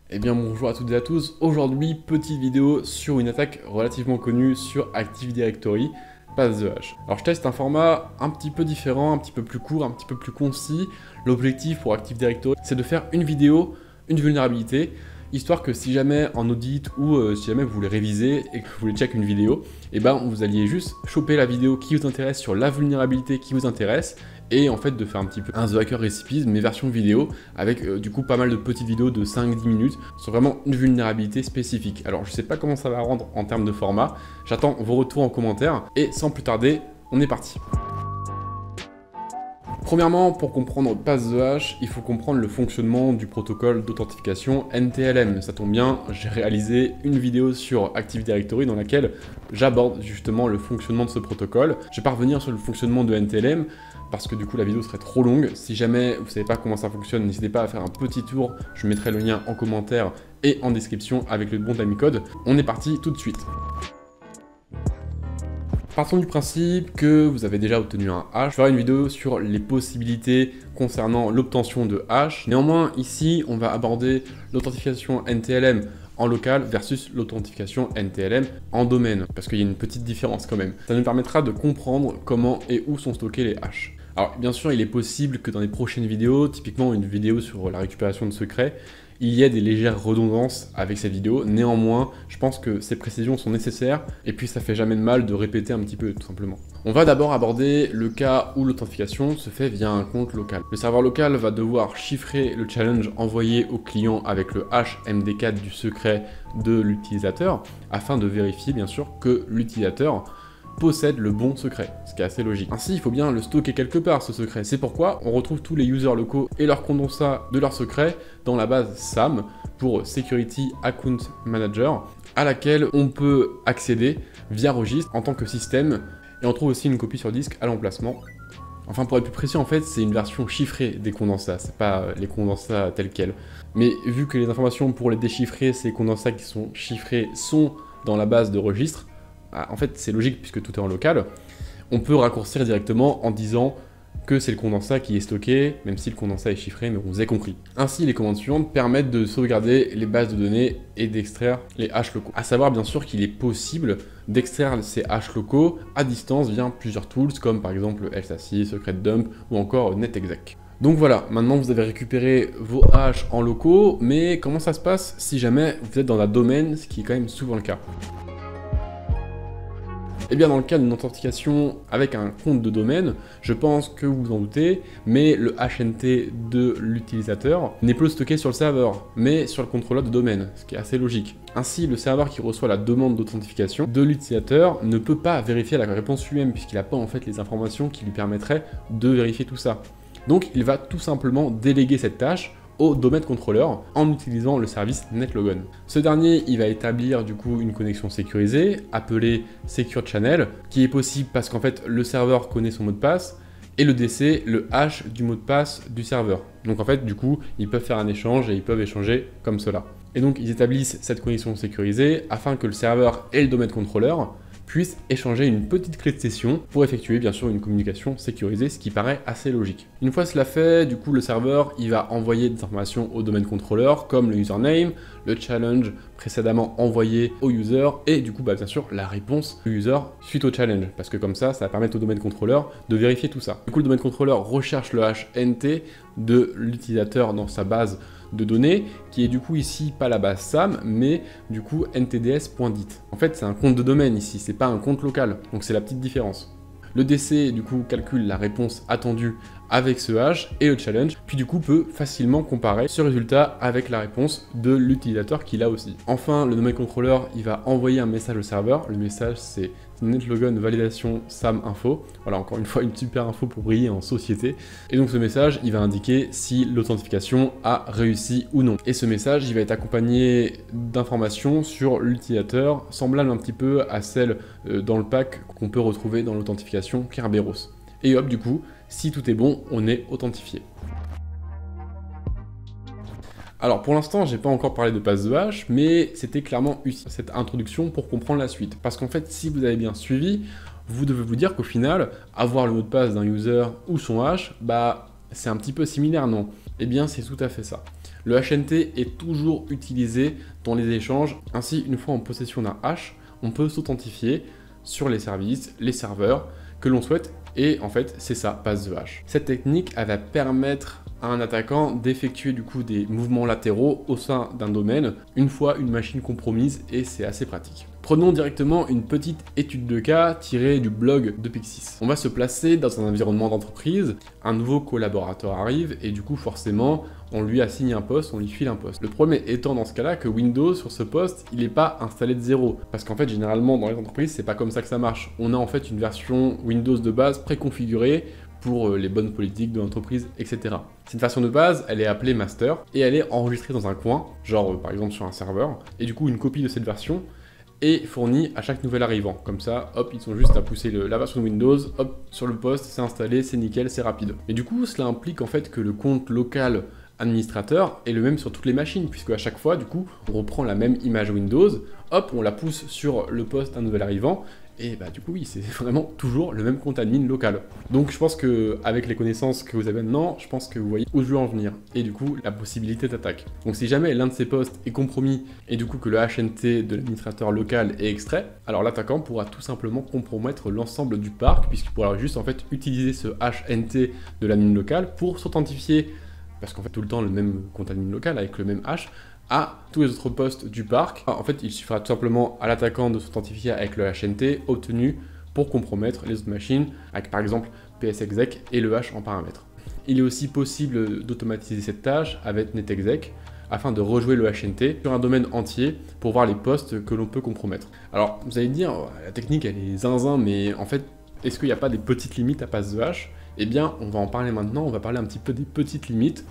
Eh bien bonjour à toutes et à tous, aujourd'hui petite vidéo sur une attaque relativement connue sur Active Directory, Pass the Hash. Alors je teste un format un petit peu différent, un petit peu plus court, un petit peu plus concis. L'objectif pour Active Directory c'est de faire une vidéo, une vulnérabilité, histoire que si jamais en audit ou si jamais vous voulez réviser et que vous voulez check une vidéo, et ben vous alliez juste choper la vidéo qui vous intéresse sur la vulnérabilité qui vous intéresse et en fait de faire un petit peu un The Hacker Recipes mais version vidéo avec du coup pas mal de petites vidéos de 5-10 minutes sur vraiment une vulnérabilité spécifique. Alors je sais pas comment ça va rendre en termes de format, j'attends vos retours en commentaire et sans plus tarder, on est parti. Premièrement, pour comprendre Pass the Hash, il faut comprendre le fonctionnement du protocole d'authentification NTLM. Ça tombe bien, j'ai réalisé une vidéo sur Active Directory dans laquelle j'aborde justement le fonctionnement de ce protocole. Je vais pas revenir sur le fonctionnement de NTLM parce que du coup la vidéo serait trop longue. Si jamais vous ne savez pas comment ça fonctionne, n'hésitez pas à faire un petit tour, je mettrai le lien en commentaire et en description avec le bon timecode. On est parti tout de suite. Partons du principe que vous avez déjà obtenu un hash. Je ferai une vidéo sur les possibilités concernant l'obtention de hash. Néanmoins, ici, on va aborder l'authentification NTLM en local versus l'authentification NTLM en domaine, parce qu'il y a une petite différence quand même. Ça nous permettra de comprendre comment et où sont stockés les hashes. Alors, bien sûr, il est possible que dans les prochaines vidéos, typiquement une vidéo sur la récupération de secrets, il y a des légères redondances avec cette vidéo. Néanmoins, je pense que ces précisions sont nécessaires et puis ça fait jamais de mal de répéter un petit peu tout simplement. On va d'abord aborder le cas où l'authentification se fait via un compte local. Le serveur local va devoir chiffrer le challenge envoyé au client avec le hash MD4 du secret de l'utilisateur afin de vérifier bien sûr que l'utilisateur possède le bon secret, ce qui est assez logique. Ainsi, il faut bien le stocker quelque part, ce secret. C'est pourquoi on retrouve tous les users locaux et leur condensat de leur secret dans la base SAM pour Security Account Manager, à laquelle on peut accéder via registre en tant que système, et on trouve aussi une copie sur disque à l'emplacement. Enfin, pour être plus précis, en fait, c'est une version chiffrée des condensats, c'est pas les condensats tels quels. Mais vu que les informations pour les déchiffrer, ces condensats qui sont chiffrés sont dans la base de registre, en fait, c'est logique puisque tout est en local. On peut raccourcir directement en disant que c'est le condensat qui est stocké, même si le condensat est chiffré, mais vous avez compris. Ainsi, les commandes suivantes permettent de sauvegarder les bases de données et d'extraire les hashes locaux. À savoir bien sûr qu'il est possible d'extraire ces hashes locaux à distance via plusieurs tools, comme par exemple LSASI, Secret Dump ou encore NetExec. Donc voilà, maintenant vous avez récupéré vos hashes en locaux, mais comment ça se passe si jamais vous êtes dans un domaine, ce qui est quand même souvent le cas? Eh bien dans le cas d'une authentification avec un compte de domaine, je pense que vous vous en doutez, mais le HNT de l'utilisateur n'est plus stocké sur le serveur, mais sur le contrôleur de domaine, ce qui est assez logique. Ainsi, le serveur qui reçoit la demande d'authentification de l'utilisateur ne peut pas vérifier la réponse lui-même, puisqu'il n'a pas en fait les informations qui lui permettraient de vérifier tout ça. Donc il va tout simplement déléguer cette tâche au domaine contrôleur en utilisant le service NetLogon. Ce dernier, il va établir du coup une connexion sécurisée appelée Secure Channel, qui est possible parce qu'en fait le serveur connaît son mot de passe et le DC le hash du mot de passe du serveur. Donc en fait du coup ils peuvent faire un échange et ils peuvent échanger comme cela. Et donc ils établissent cette connexion sécurisée afin que le serveur et le domaine contrôleur puissent échanger une petite clé de session pour effectuer bien sûr une communication sécurisée, ce qui paraît assez logique. Une fois cela fait, du coup le serveur il va envoyer des informations au domaine contrôleur comme le username, le challenge précédemment envoyé au user et du coup bien sûr la réponse du user suite au challenge, parce que comme ça va permettre au domaine contrôleur de vérifier tout ça. Du coup le domaine contrôleur recherche le hash NT de l'utilisateur dans sa base de données, qui est du coup ici pas la base SAM, mais du coup ntds.dit. En fait, c'est un compte de domaine ici, c'est pas un compte local, donc c'est la petite différence. Le DC, du coup, calcule la réponse attendue avec ce hash et le challenge, puis du coup peut facilement comparer ce résultat avec la réponse de l'utilisateur qu'il a aussi. Enfin, le domaine contrôleur, il va envoyer un message au serveur. Le message, c'est NetLogon validation SAM info. Voilà, encore une fois, une super info pour briller en société. Et donc ce message, il va indiquer si l'authentification a réussi ou non. Et ce message, il va être accompagné d'informations sur l'utilisateur, semblables un petit peu à celles dans le pack qu'on peut retrouver dans l'authentification Kerberos. Et hop, du coup, si tout est bon, on est authentifié. Alors pour l'instant, j'ai pas encore parlé de Pass the Hash, mais c'était clairement utile cette introduction pour comprendre la suite. Parce qu'en fait, si vous avez bien suivi, vous devez vous dire qu'au final, avoir le mot de passe d'un user ou son hash, bah c'est un petit peu similaire, non? Eh bien, c'est tout à fait ça. Le HNT est toujours utilisé dans les échanges. Ainsi, une fois en possession d'un hash, on peut s'authentifier sur les services, les serveurs que l'on souhaite. Et en fait, c'est ça, pass the hash. Cette technique, elle va permettre à un attaquant d'effectuer du coup des mouvements latéraux au sein d'un domaine une fois une machine compromise, et c'est assez pratique. Prenons directement une petite étude de cas tirée du blog de Pixis. On va se placer dans un environnement d'entreprise, un nouveau collaborateur arrive et du coup forcément on lui assigne un poste, on lui file un poste. Le problème étant dans ce cas-là que Windows sur ce poste, il n'est pas installé de zéro. Parce qu'en fait généralement dans les entreprises c'est pas comme ça que ça marche. On a en fait une version Windows de base préconfigurée pour les bonnes politiques de l'entreprise, etc. Cette version de base, elle est appelée master et elle est enregistrée dans un coin, genre par exemple sur un serveur, et du coup une copie de cette version est fournie à chaque nouvel arrivant. Comme ça, hop, ils ont juste à pousser la version de Windows, hop, sur le poste, c'est installé, c'est nickel, c'est rapide. Et du coup, cela implique en fait que le compte local administrateur est le même sur toutes les machines, puisque à chaque fois, du coup, on reprend la même image Windows, hop, on la pousse sur le poste d'un nouvel arrivant, et bah du coup oui, c'est vraiment toujours le même compte admin local. Donc je pense que avec les connaissances que vous avez maintenant, je pense que vous voyez où je veux en venir, et du coup la possibilité d'attaque. Donc si jamais l'un de ces postes est compromis, et du coup que le HNT de l'administrateur local est extrait, alors l'attaquant pourra tout simplement compromettre l'ensemble du parc, puisqu'il pourra juste en fait utiliser ce HNT de l'admin local pour s'authentifier, parce qu'on fait tout le temps le même compte admin local avec le même hash, à tous les autres postes du parc. En fait, il suffira tout simplement à l'attaquant de s'authentifier avec le HNT obtenu pour compromettre les autres machines, avec par exemple psexec et le hash en paramètre. Il est aussi possible d'automatiser cette tâche avec netexec afin de rejouer le HNT sur un domaine entier pour voir les postes que l'on peut compromettre. Alors, vous allez dire, la technique elle est zinzin, mais en fait, est-ce qu'il n'y a pas des petites limites à pass the hash? Eh bien, on va en parler maintenant, on va parler un petit peu des petites limites.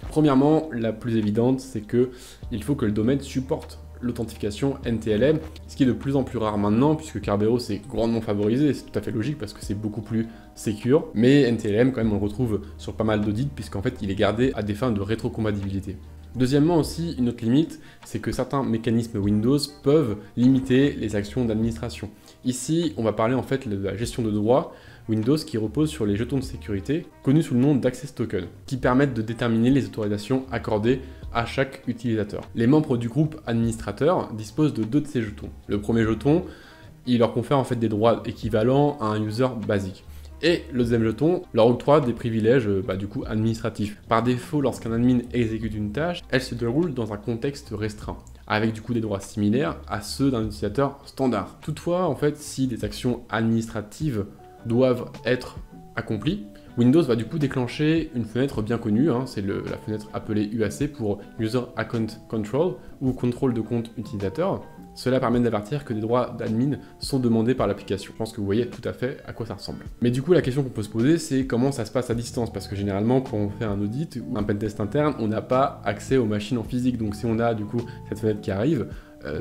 Premièrement, la plus évidente, c'est que il faut que le domaine supporte l'authentification NTLM, ce qui est de plus en plus rare maintenant, puisque Kerberos est grandement favorisé, c'est tout à fait logique parce que c'est beaucoup plus secure, mais NTLM, quand même, on le retrouve sur pas mal d'audits, puisqu'en fait, il est gardé à des fins de rétrocompatibilité. Deuxièmement aussi, une autre limite, c'est que certains mécanismes Windows peuvent limiter les actions d'administration. Ici, on va parler en fait de la gestion de droits Windows qui repose sur les jetons de sécurité, connus sous le nom d'Access Token, qui permettent de déterminer les autorisations accordées à chaque utilisateur. Les membres du groupe administrateur disposent de deux de ces jetons. Le premier jeton, il leur confère en fait des droits équivalents à un user basique. Et le deuxième jeton leur octroie des privilèges du coup administratifs. Par défaut, lorsqu'un admin exécute une tâche, elle se déroule dans un contexte restreint, avec du coup des droits similaires à ceux d'un utilisateur standard. Toutefois, en fait, si des actions administratives doivent être accomplies, Windows va du coup déclencher une fenêtre bien connue, c'est la fenêtre appelée UAC pour User Account Control ou contrôle de compte utilisateur. Cela permet d'avertir que des droits d'admin sont demandés par l'application. Je pense que vous voyez tout à fait à quoi ça ressemble. Mais du coup, la question qu'on peut se poser, c'est comment ça se passe à distance, parce que généralement, quand on fait un audit ou un pentest interne, on n'a pas accès aux machines en physique. Donc si on a du coup cette fenêtre qui arrive,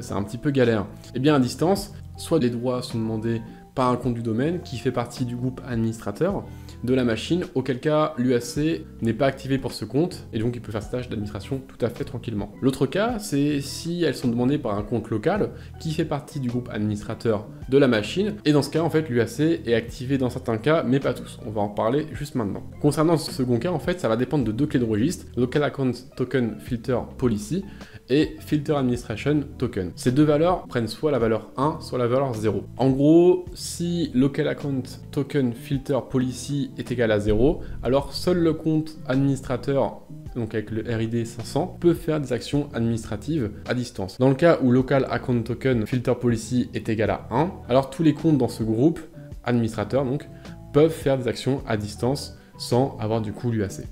c'est un petit peu galère. Et bien à distance, soit les droits sont demandés par un compte du domaine qui fait partie du groupe administrateur de la machine, auquel cas l'UAC n'est pas activé pour ce compte, et donc il peut faire sa tâche d'administration tout à fait tranquillement. L'autre cas, c'est si elles sont demandées par un compte local qui fait partie du groupe administrateur de la machine, et dans ce cas, en fait, l'UAC est activé dans certains cas, mais pas tous. On va en parler juste maintenant. Concernant ce second cas, en fait, ça va dépendre de deux clés de registre, Local Account Token Filter Policy et Filter Administration Token. Ces deux valeurs prennent soit la valeur 1, soit la valeur 0. En gros, si Local Account Token Filter Policy est égal à 0, alors seul le compte administrateur, donc avec le RID 500, peut faire des actions administratives à distance. Dans le cas où Local Account Token Filter Policy est égal à 1, alors tous les comptes dans ce groupe, administrateurs donc, peuvent faire des actions à distance sans avoir du coup l'UAC.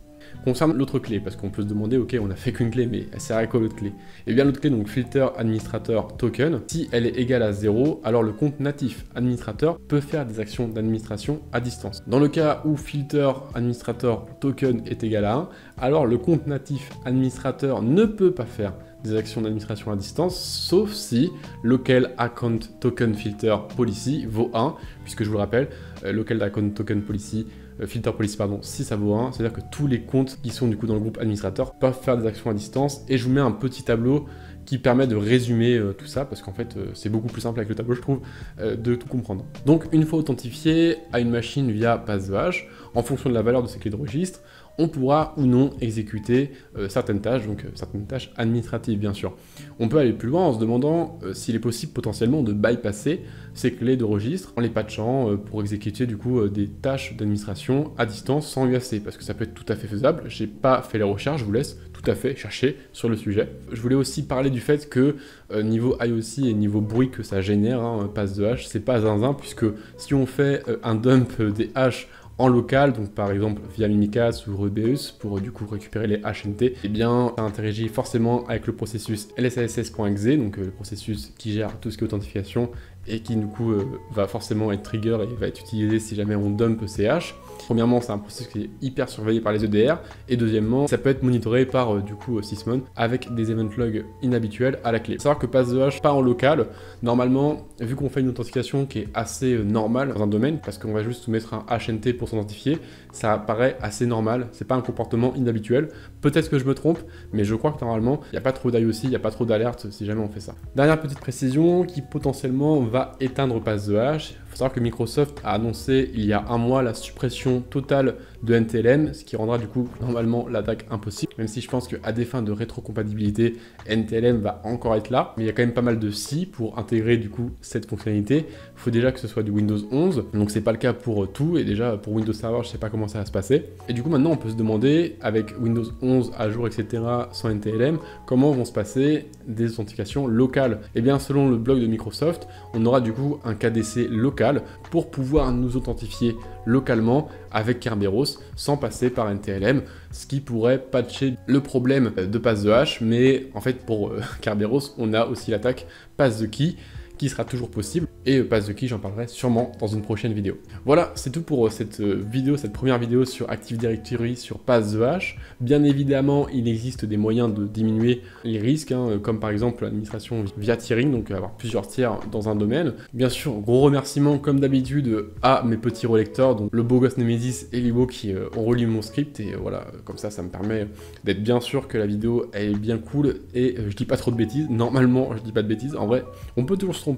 Concernant l'autre clé, parce qu'on peut se demander, ok, on a fait qu'une clé, mais elle sert à quoi l'autre clé? Et bien l'autre clé, donc Filter Administrator Token, si elle est égale à 0, alors le compte natif administrateur peut faire des actions d'administration à distance. Dans le cas où Filter Administrator Token est égal à 1, alors le compte natif administrateur ne peut pas faire des actions d'administration à distance, sauf si Local Account Token Filter Policy vaut 1, puisque je vous le rappelle, Local Account Token Policy Filter Policy, si ça vaut 1, c'est-à-dire que tous les comptes qui sont du coup dans le groupe administrateur peuvent faire des actions à distance, et je vous mets un petit tableau qui permet de résumer tout ça, parce qu'en fait c'est beaucoup plus simple avec le tableau, je trouve, de tout comprendre. Donc une fois authentifié à une machine via pass the hash, en fonction de la valeur de ces clés de registre, on pourra ou non exécuter certaines tâches, donc certaines tâches administratives bien sûr. On peut aller plus loin en se demandant s'il est possible potentiellement de bypasser ces clés de registre en les patchant pour exécuter du coup des tâches d'administration à distance sans UAC, parce que ça peut être tout à fait faisable. J'ai pas fait les recherches, je vous laisse tout à fait chercher sur le sujet. Je voulais aussi parler du fait que niveau IOC et niveau bruit que ça génère, passe de hash, c'est pas zinzin, puisque si on fait un dump des hashes en local, donc par exemple via Mimikatz ou Rubeus pour du coup récupérer les HNT, eh bien ça interagit forcément avec le processus lsass.exe, donc le processus qui gère tout ce qui est authentification et qui du coup va forcément être trigger et va être utilisé si jamais on dump ces hashes. Premièrement, c'est un processus qui est hyper surveillé par les EDR, et deuxièmement, ça peut être monitoré par du coup Sysmon avec des event logs inhabituels à la clé. Faut savoir que pass the hash pas en local, normalement, vu qu'on fait une authentification qui est assez normale dans un domaine, parce qu'on va juste mettre un HNT pour s'identifier, ça paraît assez normal, c'est pas un comportement inhabituel. Peut-être que je me trompe, mais je crois que normalement, il n'y a pas trop d'IOC, il n'y a pas trop d'alerte si jamais on fait ça. Dernière petite précision qui potentiellement va éteindre pass the hash. Il faut savoir que Microsoft a annoncé il y a un mois la suppression totale de NTLM, ce qui rendra du coup normalement l'attaque impossible, même si je pense qu'à des fins de rétrocompatibilité, NTLM va encore être là, mais il y a quand même pas mal de si pour intégrer du coup cette fonctionnalité. Il faut déjà que ce soit du Windows 11, donc c'est pas le cas pour tout, et déjà pour Windows Server, je sais pas comment ça va se passer. Et du coup maintenant on peut se demander, avec Windows 11 à jour, etc., sans NTLM, comment vont se passer des authentifications locales. Et bien selon le blog de Microsoft, on aura du coup un KDC local pour pouvoir nous authentifier localement avec Kerberos sans passer par NTLM, ce qui pourrait patcher le problème de pass the hash, mais en fait pour Kerberos, on a aussi l'attaque pass the key qui sera toujours possible, et pass the key, j'en parlerai sûrement dans une prochaine vidéo. Voilà, c'est tout pour cette vidéo, cette première vidéo sur Active Directory sur pass the hash. Bien évidemment, il existe des moyens de diminuer les risques, comme par exemple l'administration via tiering, donc avoir plusieurs tiers dans un domaine. Bien sûr, gros remerciements comme d'habitude à mes petits relecteurs, donc le beau gosse Nemesis et Libo qui ont relu mon script, et voilà, comme ça me permet d'être bien sûr que la vidéo elle est bien cool, et je dis pas trop de bêtises. Normalement, je dis pas de bêtises, en vrai, on peut toujours se tromper,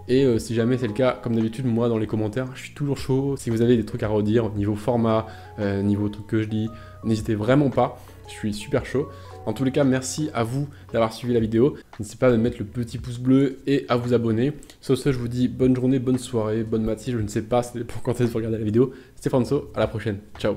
et si jamais c'est le cas, comme d'habitude, moi dans les commentaires, je suis toujours chaud. Si vous avez des trucs à redire, niveau format, niveau truc que je dis, n'hésitez vraiment pas, je suis super chaud. En tous les cas, merci à vous d'avoir suivi la vidéo. N'hésitez pas à mettre le petit pouce bleu et à vous abonner. Sur ce, je vous dis bonne journée, bonne soirée, bonne matinée, je ne sais pas pour quand est-ce que vous regardez la vidéo. C'était François, à la prochaine, ciao.